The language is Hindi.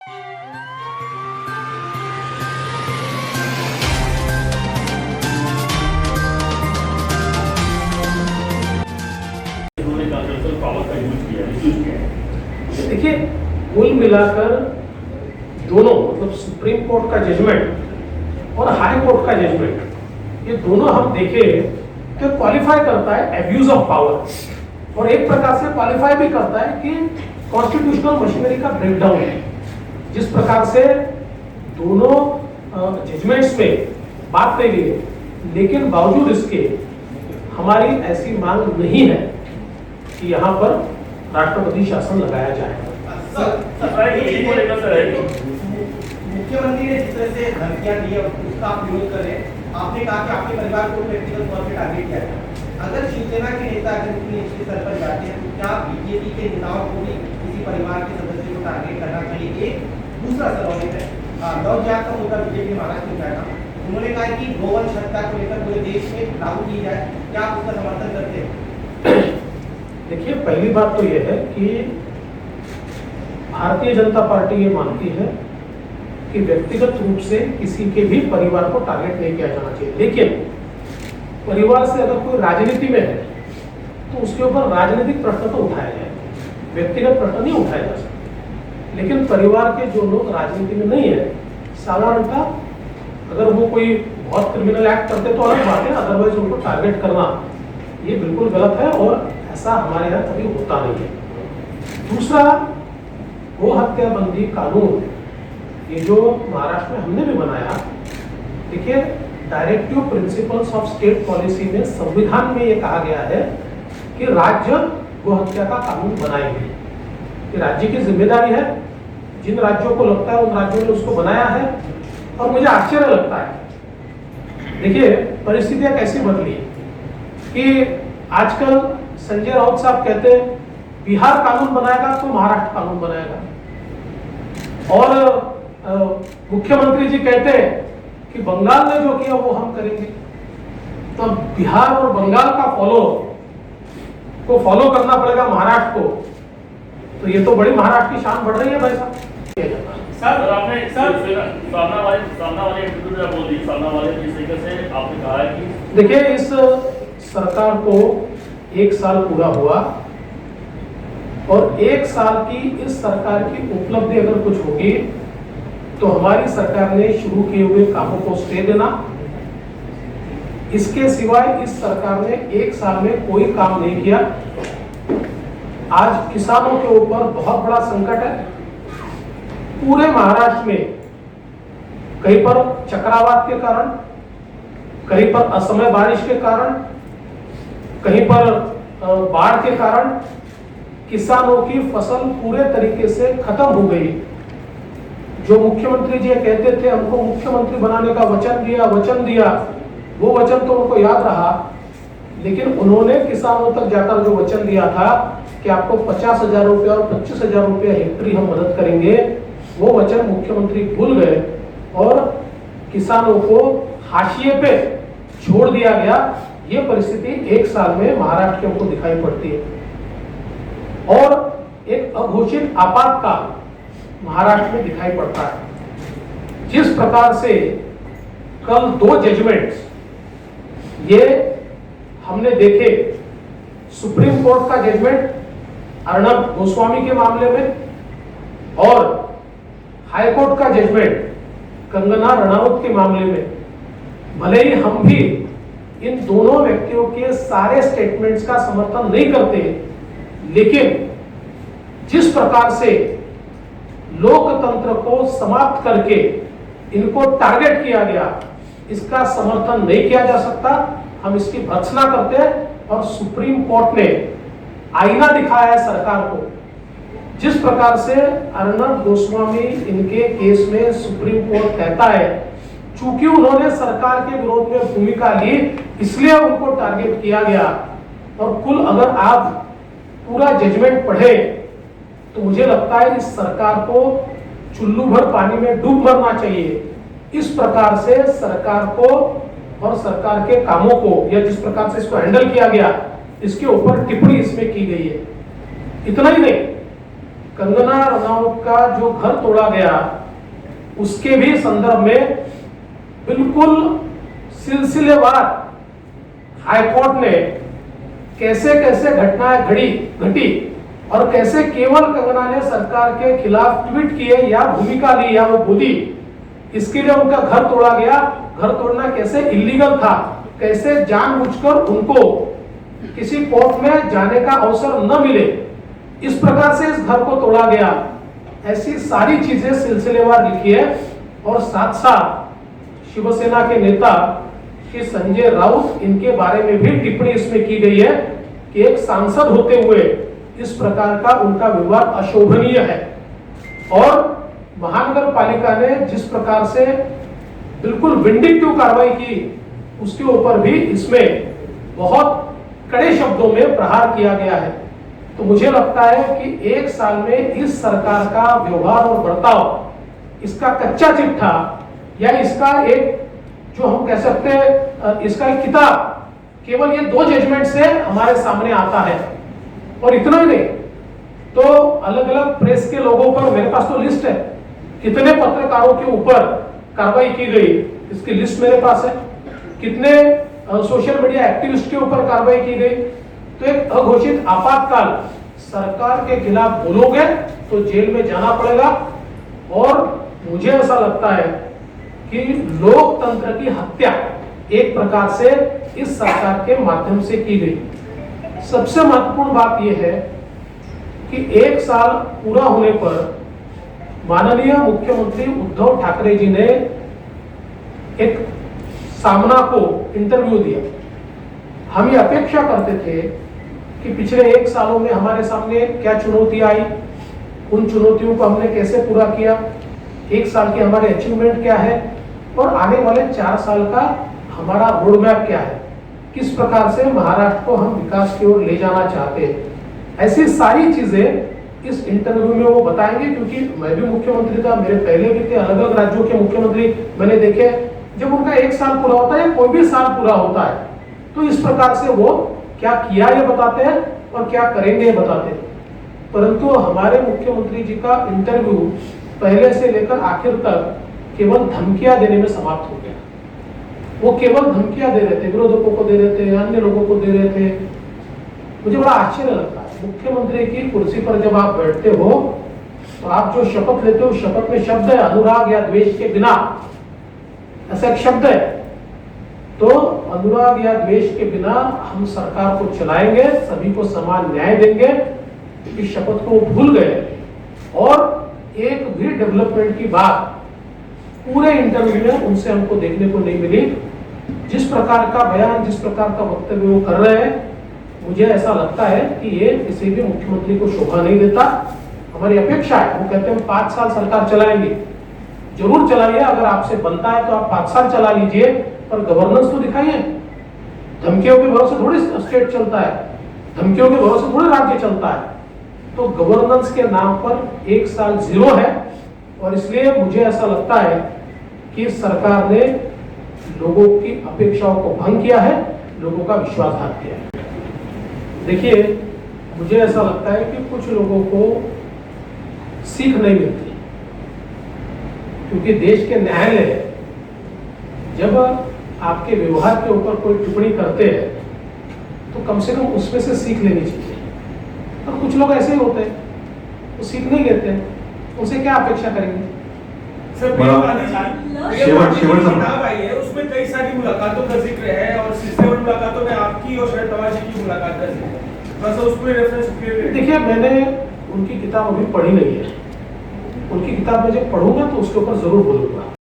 देखिए, कुल मिलाकर दोनों मतलब सुप्रीम कोर्ट का जजमेंट और हाई कोर्ट का जजमेंट, ये दोनों हम देखें तो क्वालिफाई करता है एब्यूज ऑफ पावर और एक प्रकार से क्वालिफाई भी करता है कि कॉन्स्टिट्यूशनल मशीनरी का ब्रेकडाउन है। जिस प्रकार से दोनों जजमेंट्स में बात कही गई है, लेकिन बावजूद इसके हमारी ऐसी मांग नहीं है कि यहाँ पर राष्ट्रपति शासन लगाया जाए। मुख्यमंत्री ने जिस तरह से धमकियां दी है उसका आप विरोध कर रहे हैं। आपने कहा कि आपके परिवार को व्यक्तिगत तौर पर टारगेट किया है। अगर शिवसेना के नेता अगर इतनी नीचे स्तर पर जाते हैं तो क्या बीजेपी के नेताओं को भी किसी परिवार के सदस्य को टारगेट करना चाहिए? एक दूसरा सवाल है, लव जिहाद का मुद्दा बीजेपी महाराष्ट्र में उठाया था। उन्होंने कहा कि गोवंश हत्या को लेकर पूरे देश में लागू की जाए, क्या आप उसका समर्थन करते हैं? देखिए, पहली बात तो यह है कि भारतीय जनता पार्टी ये मानती है कि व्यक्तिगत रूप से किसी के भी परिवार को टारगेट नहीं किया जाना चाहिए, लेकिन परिवार से अगर कोई राजनीति में है तो उसके ऊपर राजनीतिक प्रश्न तो उठाया जाए, व्यक्तिगत प्रश्न नहीं उठाया जा सकता। लेकिन परिवार के जो लोग राजनीति में नहीं है, साधारणतः अगर वो कोई बहुत क्रिमिनल एक्ट करते तो अलग बात है, अदरवाइज उनको टारगेट करना ये बिल्कुल गलत है और ऐसा हमारे यहाँ कभी होता नहीं है। दूसरा, गो हत्या बंदी कानून ये जो महाराष्ट्र में हमने भी बनाया, देखिए directive principles of state policy में संविधान में ये कहा गया है कि राज्य गो हत्या का कानून बनाएंगे। ये राज्य की जिम्मेदारी है, जिन राज्यों को लगता है उन राज्यों ने उसको बनाया है। और मुझे आश्चर्य लगता है, देखिए परिस्थितियां कैसी बदली कि आजकल संजय राउत साहब कहते हैं बिहार कानून बनाएगा तो महाराष्ट्र कानून बनाएगा, और मुख्यमंत्री जी कहते हैं कि बंगाल ने जो किया वो हम करेंगे। तो बिहार और बंगाल का फॉलो करना पड़ेगा महाराष्ट्र को, तो ये तो बड़ी महाराष्ट्र की शान बढ़ रही है भाई साहब। सर आपने सामना वाले बोल दी, सामना वाले जिस तरीके से आपने कहा है कि देखिए, इस सरकार को 1 साल पूरा हुआ और 1 साल की इस सरकार की उपलब्धि अगर कुछ होगी तो हमारी सरकार ने शुरू किए हुए कामों को स्टे देना। इसके सिवाय इस सरकार ने 1 साल में कोई काम नहीं किया। आज किसानों के ऊपर बहुत बड़ा संकट है। पूरे महाराष्ट्र में कहीं पर चक्रवात के कारण, कहीं पर असमय बारिश के कारण, कहीं पर बाढ़ के कारण किसानों की फसल पूरे तरीके से खत्म हो गई। जो मुख्यमंत्री जी कहते थे हमको मुख्यमंत्री बनाने का वचन दिया, वो वचन तो उनको याद रहा, लेकिन उन्होंने किसानों तक जाकर जो वचन दिया था कि आपको 50,000 रुपया और 25,000 रुपया हेक्टेयर हम मदद करेंगे, वो वचन मुख्यमंत्री भूल गए और किसानों को हाशिए पे छोड़ दिया गया। ये परिस्थिति 1 साल में महाराष्ट्र को दिखाई पड़ती है और एक अघोषित आपातकाल महाराष्ट्र में दिखाई पड़ता है। जिस प्रकार से कल 2 जजमेंट्स ये हमने देखे, सुप्रीम कोर्ट का जजमेंट अर्णब गोस्वामी के मामले में और हाई कोर्ट का जजमेंट कंगना रनावत के मामले में, भले ही हम भी इन दोनों व्यक्तियों के सारे स्टेटमेंट्स का समर्थन नहीं करते, लेकिन जिस प्रकार से लोकतंत्र को समाप्त करके इनको टारगेट किया गया, इसका समर्थन नहीं किया जा सकता। हम इसकी भर्त्सना करते हैं और सुप्रीम कोर्ट ने आईना दिखाया है सरकार को। जिस प्रकार से अर्णब गोस्वामी इनके केस में सुप्रीम कोर्ट कहता है चूंकि उन्होंने सरकार के विरोध में भूमिका ली इसलिए उनको टारगेट किया गया। और कुल अगर आप पूरा जजमेंट पढ़े तो मुझे लगता है इस सरकार को चुल्लू भर पानी में डूब मरना चाहिए। इस प्रकार से सरकार को और सरकार के कामों को या जिस प्रकार से इसको हैंडल किया गया इसके ऊपर टिप्पणी इसमें की गई है। इतना ही नहीं, कंगना रनौत का जो घर तोड़ा गया उसके भी संदर्भ में बिल्कुल सिलसिलेवार हाईकोर्ट ने कैसे कैसे घटनाएं घटी और कैसे केवल कंगना ने सरकार के खिलाफ ट्वीट किए या भूमिका ली या वो बोली, इसके लिए उनका घर तोड़ा गया। घर तोड़ना कैसे इलीगल था, कैसे जानबूझकर उनको किसी कोर्ट में जाने का अवसर न मिले, इस प्रकार से इस घर को तोड़ा गया। ऐसी सारी चीजें सिलसिलेवार लिखी है और साथ साथ शिवसेना के नेता श्री संजय राउत, इनके बारे में भी टिप्पणी इसमें की गई है कि एक सांसद होते हुए इस प्रकार का उनका व्यवहार अशोभनीय है। और महानगर पालिका ने जिस प्रकार से बिल्कुल विंडिक्टिव कार्रवाई की, उसके ऊपर भी इसमें बहुत कड़े शब्दों में प्रहार किया गया है। तो मुझे लगता है कि एक साल में इस सरकार का व्यवहार और बर्ताव, इसका कच्चा चिट्ठा या इसका एक जो हम कह सकते हैं इसका एक किताब, केवल ये 2 जजमेंट से हमारे सामने आता है। और इतना ही नहीं, तो अलग अलग प्रेस के लोगों पर, मेरे पास तो लिस्ट है कितने पत्रकारों के ऊपर कार्रवाई की गई, इसकी लिस्ट मेरे पास है। कितने सोशल मीडिया एक्टिविस्ट के ऊपर कार्रवाई की गई। तो एक अघोषित आपातकाल, सरकार के खिलाफ बोलोगे तो जेल में जाना पड़ेगा। और मुझे ऐसा लगता है कि लोकतंत्र की हत्या एक प्रकार से इस सरकार के माध्यम से की गई। सबसे महत्वपूर्ण बात यह है कि 1 साल पूरा होने पर माननीय मुख्यमंत्री उद्धव ठाकरे जी ने एक सामना को इंटरव्यू दिया। हम ये अपेक्षा करते थे कि पिछले 1 सालों में हमारे सामने क्या चुनौतियां आई, उन चुनौतियों को हमने कैसे पूरा किया, 1 साल के हमारे अचीवमेंट क्या है और आने वाले 4 साल का हमारा रोड मैप क्या है, किस प्रकार से महाराष्ट्र को हम विकास की ओर ले जाना चाहते हैं। ऐसी सारी चीजें इस इंटरव्यू में वो बताएंगे, क्योंकि मैं भी मुख्यमंत्री था, मेरे पहले भी थे अलग अलग राज्यों के मुख्यमंत्री मैंने देखे। जब उनका 1 साल पूरा होता है, कोई भी साल पूरा होता है, तो इस प्रकार से वो क्या किया ये बताते हैं और क्या करेंगे ये बताते हैं। परंतु हमारे मुख्यमंत्री जी का इंटरव्यू पहले से लेकर आखिर तक केवल धमकियां देने में समाप्त हो गया। वो केवल धमकियां दे रहे थे, विरोधकों को दे रहे थे, अन्य लोगों को दे रहे थे। मुझे बड़ा आश्चर्य लगता है, मुख्यमंत्री की कुर्सी पर जब आप बैठते हो तो आप जो शपथ लेते हो, शपथ में शब्द है अनुराग या द्वेष के बिना, ऐसा एक शब्द है। तो अनुराग या द्वेष के बिना हम सरकार को चलाएंगे, सभी को समान न्याय देंगे। इस शपथ को भूल गए और एक भी डेवलपमेंट की बात पूरे इंटरव्यू में उनसे हमको देखने को नहीं मिली। जिस प्रकार का बयान, जिस प्रकार का वक्तव्य वो कर रहे हैं, मुझे ऐसा लगता है कि ये किसी भी मुख्यमंत्री को शोभा नहीं देता। हमारी अपेक्षा है, वो कहते हैं 5 साल सरकार चलाएंगे, जरूर चलाइए, अगर आपसे बनता है तो आप 5 साल चला लीजिए, पर गवर्नेंस तो दिखाइए। धमकियों के भरोसे थोड़ी स्टेट चलता है, धमकियों के भरोसे थोड़ी राज्य चलता है। तो गवर्नेंस के नाम पर 1 साल 0 है और इसलिए मुझे ऐसा लगता है कि सरकार ने लोगों की अपेक्षाओं को भंग किया है, लोगों का विश्वासघात किया है। देखिए, मुझे ऐसा लगता है कि कुछ लोगों को सीख नहीं मिलती, क्योंकि देश के न्यायालय जब आपके व्यवहार के ऊपर कोई टिप्पणी करते हैं तो कम से कम उसमें से सीख लेनी चाहिए। और कुछ लोग ऐसे ही होते हैं, वो सीख नहीं लेते, उनसे क्या अपेक्षा करेंगे। सर, किताब आई है, उसमें कई सारी मुलाकातों का जिक्र है और 67 मुलाकातों में आपकी और शरद पवार जी की मुलाकात का जिक्र है। थोड़ा सा उसको रेफरेंस कीजिए। देखिए, मैंने उनकी किताब अभी पढ़ी नहीं है, उनकी किताब मैं जब पढ़ूंगा तो उसके ऊपर जरूर बोलूंगा।